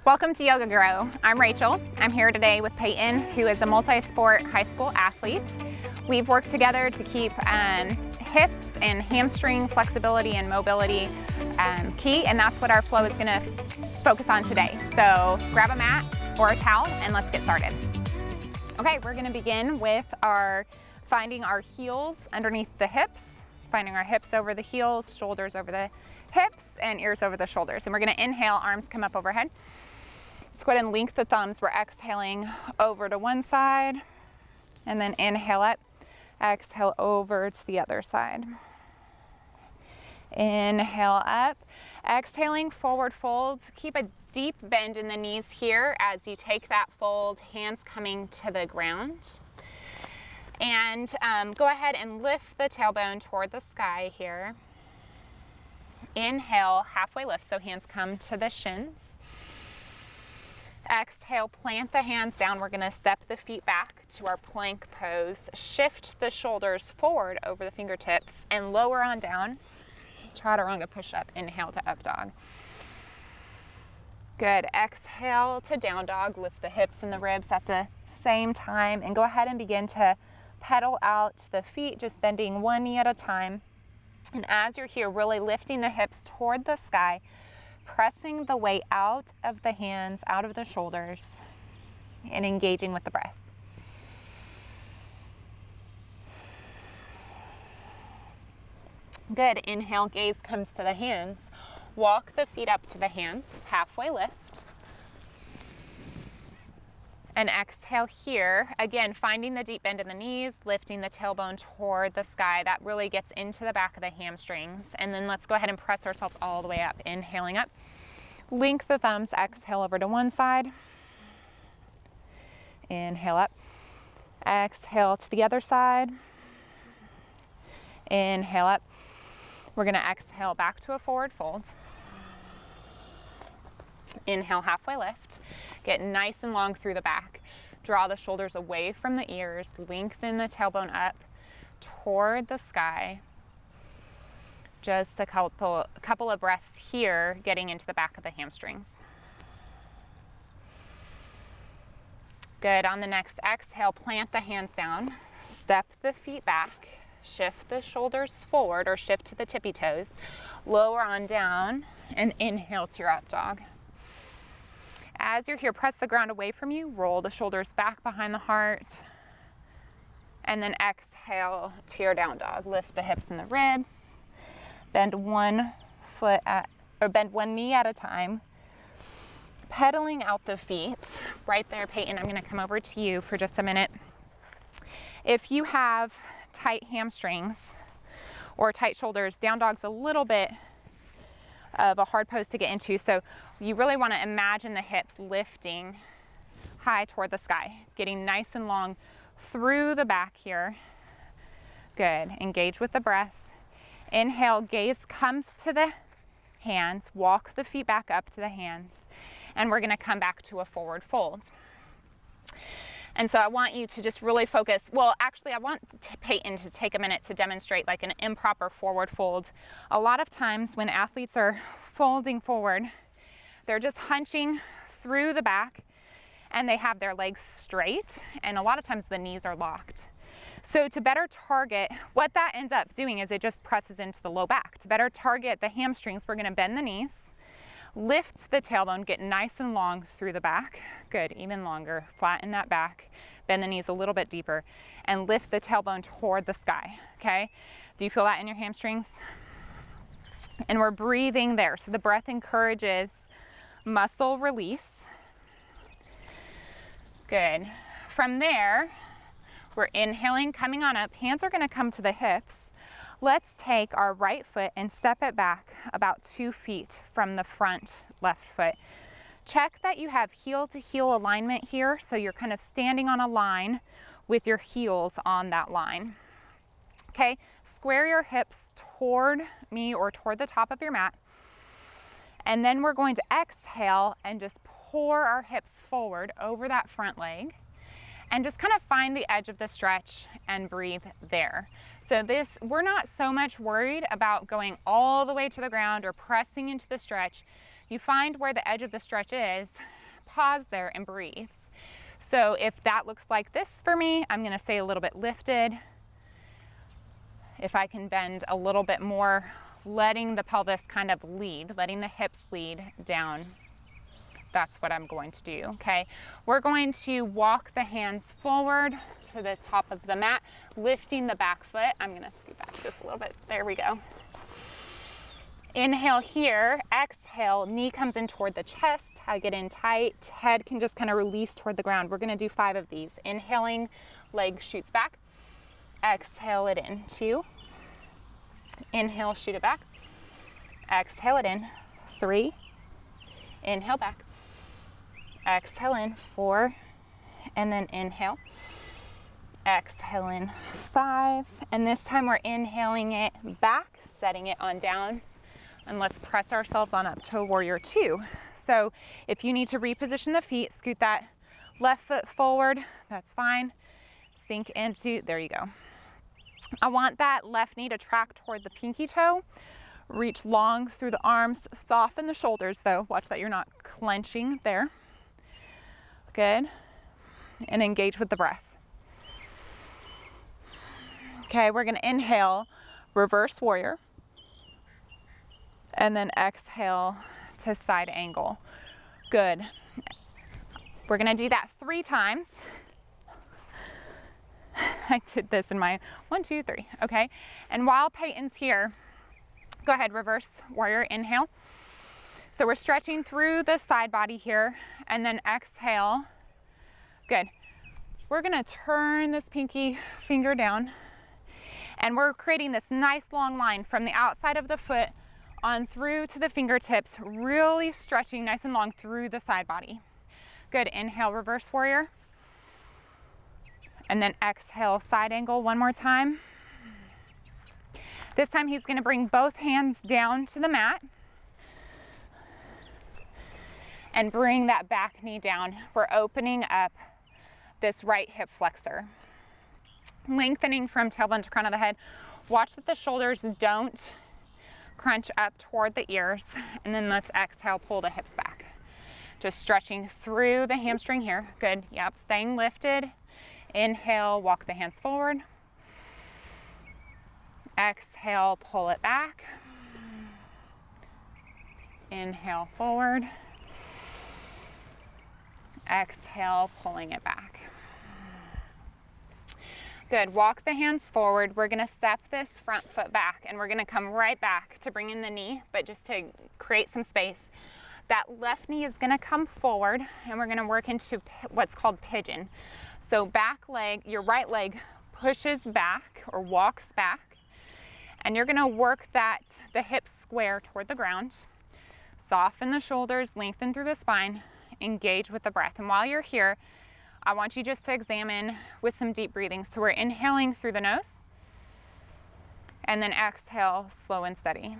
Welcome to Yoga Grow. I'm Rachel. I'm here today with Peyton, who is a multi-sport high school athlete. We've worked together to keep hips and hamstring flexibility and mobility key, and that's what our flow is going to focus on today. So grab a mat or a towel and let's get started. Okay, we're going to begin with finding our heels underneath the hips, finding our hips over the heels, shoulders over the hips, and ears over the shoulders. And we're going to inhale, arms come up overhead. Let's go ahead and link the thumbs. We're exhaling over to one side, and then inhale up, exhale over to the other side. Inhale up, exhaling, forward fold. Keep a deep bend in the knees here as you take that fold, hands coming to the ground. And go ahead and lift the tailbone toward the sky here. Inhale, halfway lift, so hands come to the shins. Exhale, plant the hands down. We're going to step the feet back to our plank pose. Shift the shoulders forward over the fingertips and lower on down. Chaturanga push-up. Inhale to up dog. Good. Exhale to down dog. Lift the hips and the ribs at the same time. And go ahead and begin to pedal out the feet, just bending one knee at a time. And as you're here, really lifting the hips toward the sky, pressing the weight out of the hands, out of the shoulders, and engaging with the breath. Good. Inhale, gaze comes to the hands. Walk the feet up to the hands, halfway lift. And exhale here. Again, finding the deep bend in the knees, lifting the tailbone toward the sky. That really gets into the back of the hamstrings. And then let's go ahead and press ourselves all the way up. Inhaling up. Link the thumbs. Exhale over to one side. Inhale up. Exhale to the other side. Inhale up. We're going to exhale back to a forward fold. Inhale, halfway lift. Get nice and long through the back. Draw the shoulders away from the ears. Lengthen the tailbone up toward the sky. Just a couple of breaths here, getting into the back of the hamstrings. Good. On the next exhale, plant the hands down. Step the feet back. Shift the shoulders forward or shift to the tippy toes. Lower on down and inhale to your up dog. As you're here, press the ground away from you. Roll the shoulders back behind the heart. And then exhale to your down dog. Lift the hips and the ribs. Bend one knee at a time. Pedaling out the feet. Right there, Peyton, I'm going to come over to you for just a minute. If you have tight hamstrings or tight shoulders, down dog's a little bit of a hard pose to get into, so you really want to imagine the hips lifting high toward the sky, getting nice and long through the back here. Good. Engage with the breath. Inhale, gaze comes to the hands. Walk the feet back up to the hands, and we're going to come back to a forward fold. And so I want you to just really focus. Well, actually, I want Peyton to take a minute to demonstrate like an improper forward fold. A lot of times when athletes are folding forward, they're just hunching through the back and they have their legs straight, and a lot of times the knees are locked. So to better target, what that ends up doing is it just presses into the low back. To better target the hamstrings, we're going to bend the knees. Lift the tailbone, get nice and long through the back. Good, even longer. Flatten that back. Bend the knees a little bit deeper and lift the tailbone toward the sky, okay? Do you feel that in your hamstrings? And we're breathing there. So the breath encourages muscle release. Good. From there, we're inhaling, coming on up. Hands are going to come to the hips. Let's take our right foot and step it back about 2 feet from the front left foot. Check that you have heel to heel alignment here, so you're kind of standing on a line with your heels on that line. Okay, square your hips toward me or toward the top of your mat. And then we're going to exhale and just pour our hips forward over that front leg. And just kind of find the edge of the stretch and breathe there. So we're not so much worried about going all the way to the ground or pressing into the stretch. you find where the edge of the stretch is, pause there and breathe. So if that looks like this for me, I'm gonna stay a little bit lifted. If I can bend a little bit more, letting the pelvis kind of lead, letting the hips lead down. That's what I'm going to do, okay? We're going to walk the hands forward to the top of the mat, lifting the back foot. I'm gonna scoot back just a little bit. There we go. Inhale here, exhale, knee comes in toward the chest, I get in tight, head can just kind of release toward the ground. We're gonna do 5 of these. Inhaling, leg shoots back. Exhale it in, 2. Inhale, shoot it back. Exhale it in, 3. Inhale back. Exhale in, 4. And then inhale. Exhale in, 5. And this time we're inhaling it back, setting it on down. And let's press ourselves on up to warrior 2. So if you need to reposition the feet, scoot that left foot forward, that's fine. Sink into, there you go. I want that left knee to track toward the pinky toe. Reach long through the arms, soften the shoulders though. Watch that you're not clenching there. Good. And engage with the breath. Okay, we're gonna inhale, reverse warrior. And then exhale to side angle. Good. We're gonna do that 3 times. I did this in my 1, 2, 3, okay? And while Peyton's here, go ahead, reverse warrior, inhale. So we're stretching through the side body here, and then exhale. Good. We're gonna turn this pinky finger down, and we're creating this nice long line from the outside of the foot on through to the fingertips, really stretching nice and long through the side body. Good, inhale, reverse warrior. And then exhale, side angle one more time. This time he's gonna bring both hands down to the mat and bring that back knee down. We're opening up this right hip flexor. Lengthening from tailbone to crown of the head. Watch that the shoulders don't crunch up toward the ears, and then let's exhale, pull the hips back. Just stretching through the hamstring here. Good, yep, staying lifted. Inhale, walk the hands forward. Exhale, pull it back. Inhale, forward. Exhale, pulling it back. Good, walk the hands forward. We're gonna step this front foot back, and we're gonna come right back to bring in the knee, but just to create some space. That left knee is gonna come forward, and we're gonna work into what's called pigeon. So back leg, your right leg pushes back or walks back, and you're gonna work the hips square toward the ground. Soften the shoulders, lengthen through the spine, engage with the breath. And while you're here, I want you just to examine with some deep breathing. So we're inhaling through the nose, and then exhale, slow and steady.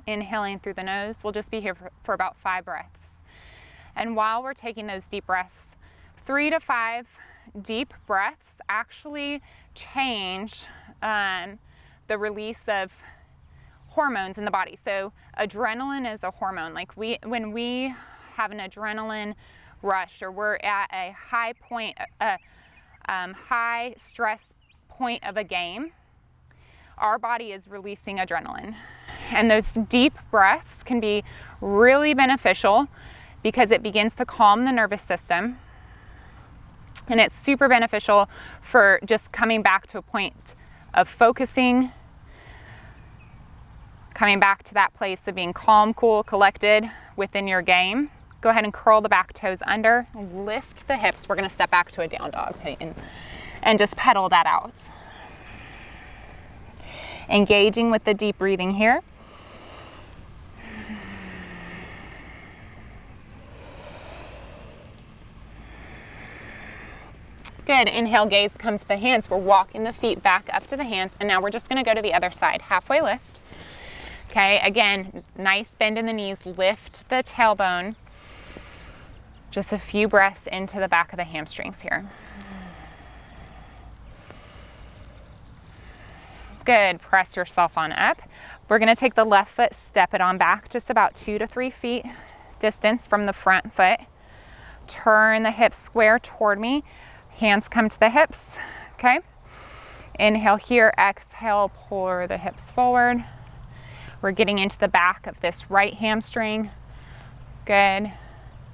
Inhaling through the nose, we'll just be here for about 5 breaths. And while we're taking those deep breaths, 3 to 5 deep breaths actually change the release of hormones in the body. So adrenaline is a hormone. Like when we have an adrenaline rush, or we're at a high point, high stress point of a game, our body is releasing adrenaline. And those deep breaths can be really beneficial because it begins to calm the nervous system. And it's super beneficial for just coming back to a point of focusing, coming back to that place of being calm, cool, collected within your game. Go ahead and curl the back toes under, lift the hips. We're gonna step back to a down dog, Peyton, and just pedal that out. Engaging with the deep breathing here. Good, inhale, gaze comes to the hands. We're walking the feet back up to the hands, and now we're just gonna go to the other side, halfway lift. Okay, again, nice bend in the knees, lift the tailbone. Just a few breaths into the back of the hamstrings here. Good, press yourself on up. We're gonna take the left foot, step it on back just about 2 to 3 feet distance from the front foot. Turn the hips square toward me. Hands come to the hips, okay? Inhale here, exhale, pull the hips forward. We're getting into the back of this right hamstring. Good.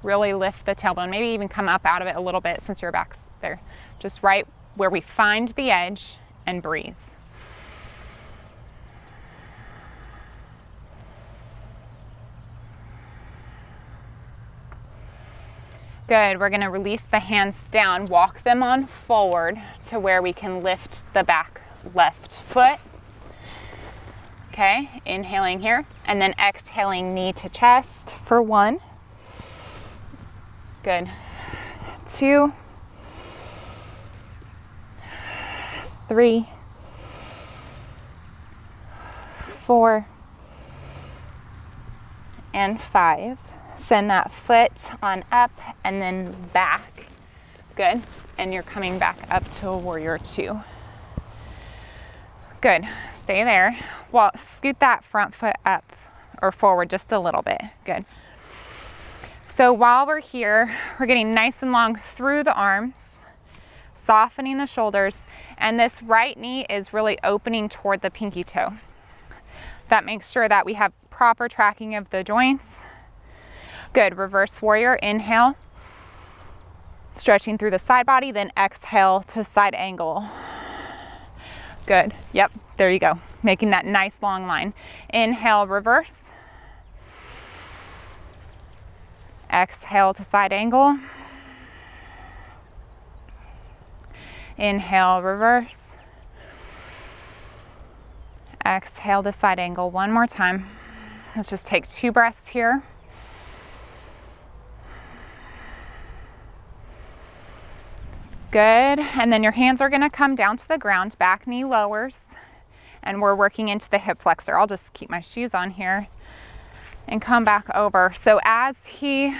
Really lift the tailbone. Maybe even come up out of it a little bit since your back's there. Just right where we find the edge, and breathe. Good, we're gonna release the hands down, walk them on forward to where we can lift the back left foot. Okay, inhaling here, and then exhaling knee to chest for 1. Good, 2, 3, 4, and 5. Send that foot on up and then back. Good. And you're coming back up to a warrior 2. Good. Stay there. Well, scoot that front foot up or forward just a little bit. Good. So while we're here, we're getting nice and long through the arms, softening the shoulders, and this right knee is really opening toward the pinky toe. That makes sure that we have proper tracking of the joints. Good, reverse warrior, inhale, stretching through the side body, then exhale to side angle. Good, yep, there you go, making that nice long line. Inhale, reverse. Exhale to side angle. Inhale, reverse. Exhale to side angle one more time. Let's just take 2 breaths here. Good, and then your hands are gonna come down to the ground, back knee lowers, and we're working into the hip flexor. I'll just keep my shoes on here and come back over. So as he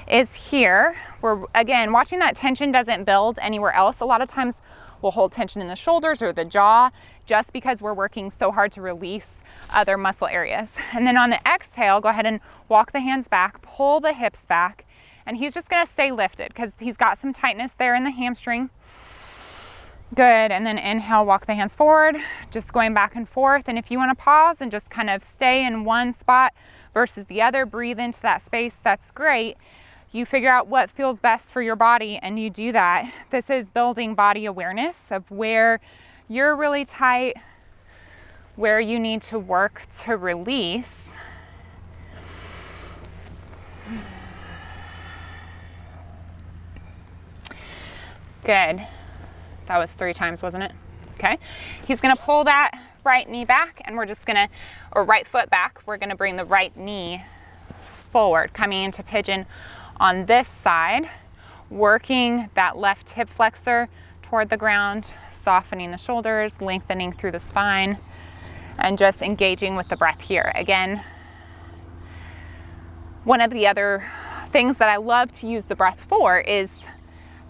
is here, we're again watching that tension doesn't build anywhere else. A lot of times we'll hold tension in the shoulders or the jaw just because we're working so hard to release other muscle areas. And then on the exhale, go ahead and walk the hands back, pull the hips back, and he's just gonna stay lifted because he's got some tightness there in the hamstring. Good, and then inhale, walk the hands forward, just going back and forth. And if you wanna pause and just kind of stay in one spot versus the other, breathe into that space, that's great. You figure out what feels best for your body and you do that. This is building body awareness of where you're really tight, where you need to work to release. Good. That was 3 times, wasn't it? Okay. He's gonna pull that right knee back and we're just gonna, or right foot back, we're gonna bring the right knee forward, coming into pigeon on this side, working that left hip flexor toward the ground, softening the shoulders, lengthening through the spine, and just engaging with the breath here. Again, one of the other things that I love to use the breath for is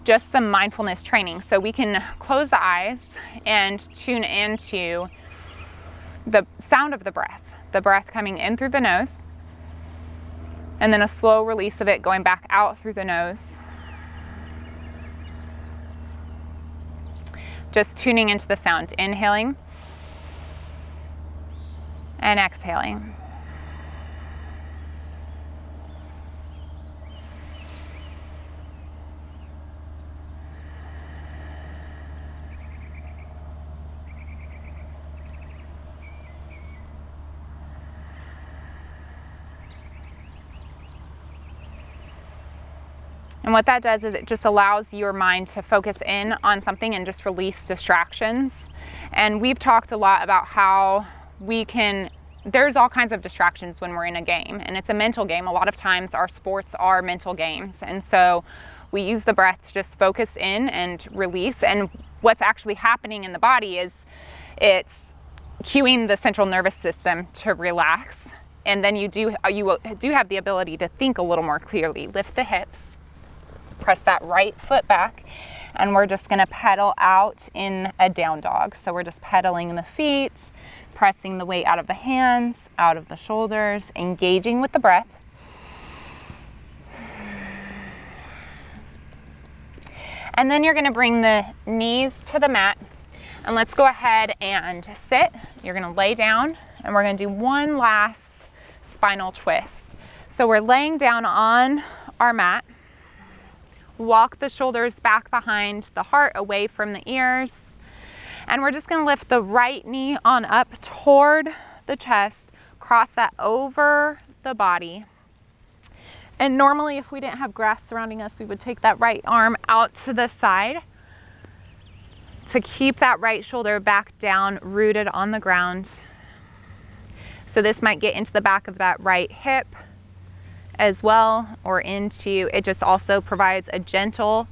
just some mindfulness training. So we can close the eyes and tune into the sound of the breath coming in through the nose, and then a slow release of it going back out through the nose. Just tuning into the sound, inhaling and exhaling. And what that does is it just allows your mind to focus in on something and just release distractions. And we've talked a lot about how there's all kinds of distractions when we're in a game, and it's a mental game. A lot of times our sports are mental games. And so we use the breath to just focus in and release. And what's actually happening in the body is it's cueing the central nervous system to relax. And then you do have the ability to think a little more clearly. Lift the hips. Press that right foot back, And we're just gonna pedal out in a down dog. So we're just pedaling the feet, pressing the weight out of the hands, out of the shoulders, engaging with the breath. And then you're gonna bring the knees to the mat, and let's go ahead and sit. You're gonna lay down, and we're gonna do one last spinal twist. So we're laying down on our mat. Walk the shoulders back behind the heart, away from the ears. And we're just gonna lift the right knee on up toward the chest, cross that over the body. And normally if we didn't have grass surrounding us, we would take that right arm out to the side to keep that right shoulder back down, rooted on the ground. So this might get into the back of that right hip as well, or into, it just also provides a gentle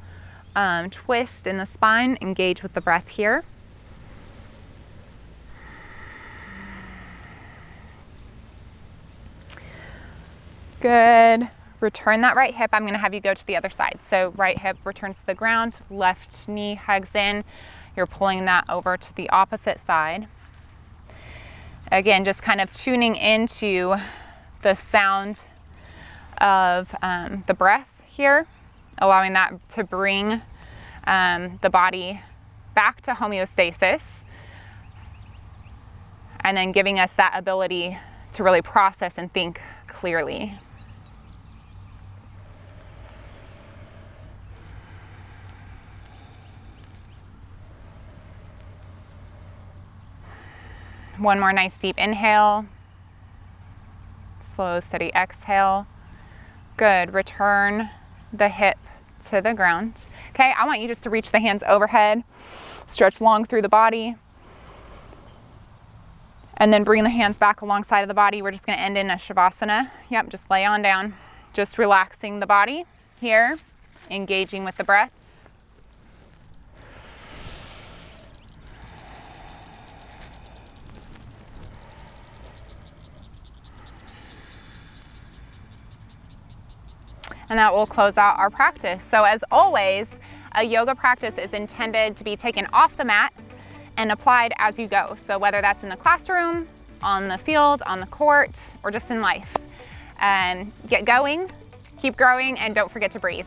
twist in the spine. Engage with the breath here. Good. Return that right hip. I'm going to have you go to the other side. So right hip returns to the ground, left knee hugs in. You're pulling that over to the opposite side. Again, just kind of tuning into the sound of the breath here, allowing that to bring the body back to homeostasis, and then giving us that ability to really process and think clearly. One more nice deep inhale. Slow, steady exhale. Good. Return the hip to the ground. Okay, I want you just to reach the hands overhead, stretch long through the body, and then bring the hands back alongside of the body. We're just going to end in a Shavasana. Yep, just lay on down. Just relaxing the body here, engaging with the breath. And that will close out our practice. So as always, a yoga practice is intended to be taken off the mat and applied as you go. So whether that's in the classroom, on the field, on the court, or just in life. Get going, keep growing, and don't forget to breathe.